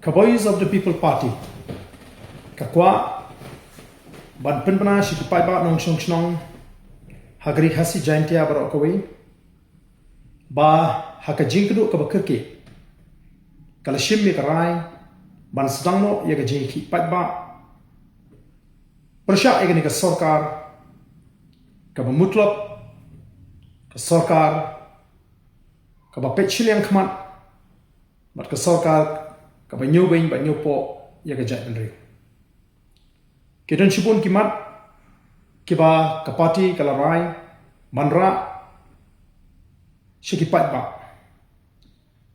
Voice of the People Party kakwa ban Pynbna shi pai ba nong shong shnong hagri hasi jaintia barok kawi ba hakajing kudu ka bakirki kala shimmi karai ban sedangno ya gajing ki pai ba Pyrshah egani ka Sorkar ka mutlak ka Sorkar ka ba pechiliang khmat bat ka Sorkar ka ba nyubing ba nyupo ya gajai benri Kidan shipun kimat kiba kapati kalarai manra shikipat ba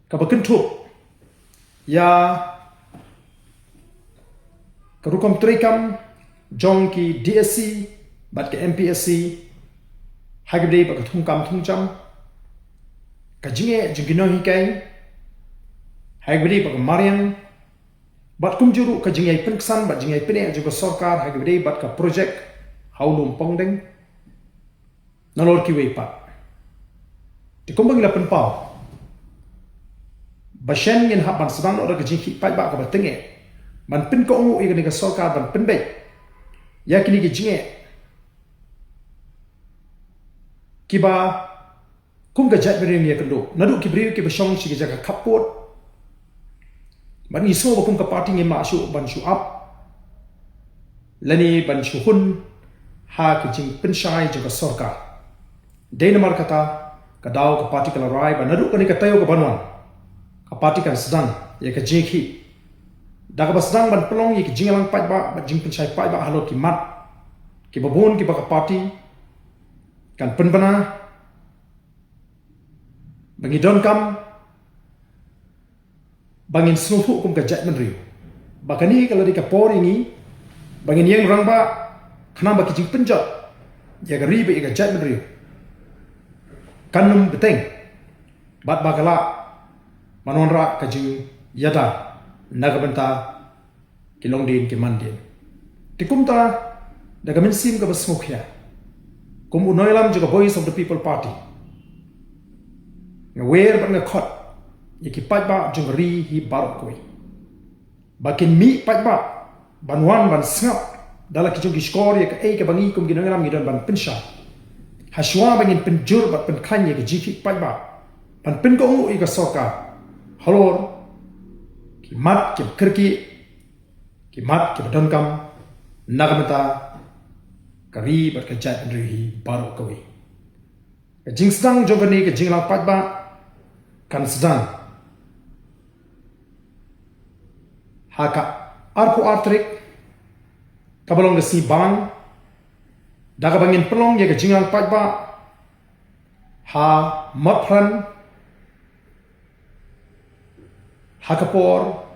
kabakentup ya karukam trikam jong ki DSC bat ke MPSC hagde ba kathungkam thungcham kajinge jingino hikai hagde ba marian bat kumjuru ka jingai penksan bat jingai pene juga Sorkar hagde bat ka project haulum pongdeng nalor ki wei pat ti kumbang la penpau bashen ngin haban sedang ora ka jingki pai ba ka batenge ban pin ko ngu igani ka Sorkar ban penbe yakini ki jinge kiba kum ka jat beri ni kendo nadu ki beri ki basong si jaga kapot ban iso bakum ka party ngi masuk ban shu up lani ban shu hun ha ki jing Pynshah juga Sorkar Denmark kata ka daw ka party kala rai ban nadu kani ka tayo ka banwan ka party kan sedang ya ka jingiakhih daga basdang ban pelong ye ki jingalang pai ba jing Pynshah pai ba halo ki mat ki babon ki ba ka party kan Pynbna bangi don kam bangin snufu kum ka jat menri bakani kalau di kapor ini bangin yang rang ba khana ba kijing penjat ya ga ribe ga jat menri kanum beteng bat bagala manonra ka jing yada nagabanta kilong din ki mandin tikumta daga minsim ka basmukhya kum unoilam juga Voice of the People Party ngawer ba nga khot Yaki pajba jungri hi barok koi. Bakin mi pajba banwan ban sngap dala ki jungi skor ya ka ke bangi kum ginangalam gidan ban Pynshah. Haswa bangin penjur bat penkhan ya ki jiki pajba. Ban pen ko ngu ka Sorkar. Halor ki mat ki kirki ki mat ki badonkam nagamata kari bat ka jat hi barok koi. Ka jingstang jongani ka jinglang pajba kan sedang haka arku artrik kabalong si bang daga bangin pelong ya ke jingang pajba ha mapran hakapor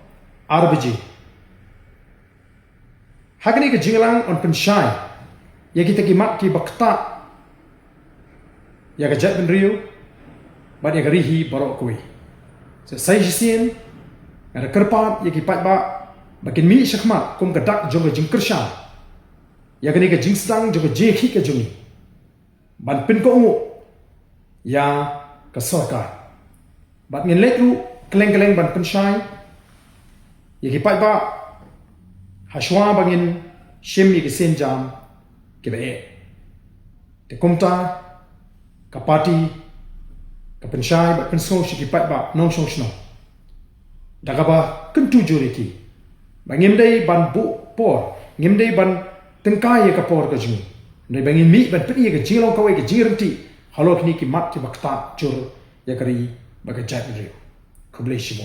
arbiji hakani ke jinglang on Pynshah ya kita kimat ki bakta ya ke jat benriu bat ya rihi barok kui sai jisin ada kerpat ya ki patba bakin mi syakmat kum kadak jong jing Pyrshah ya kini ke jing sedang jong jingiakhih ke jungi ban pin ko ngu ya ke Sorkar bat ngin letu keleng-keleng ban Pynshah ya ki patba haswa bangin shim ya ki senjam ke be te kumta ka party ka Pynshah bat penso shi ki patba nong shong shno daga ba kentu juriki bangimdai ban bu por ngimdai ban tengkai ka por ka jing nei bangin mi ban pedi ka jilong ka we ka jirti halo kini ki mat ki bakta jur ya kari baga jat ri kublai shimo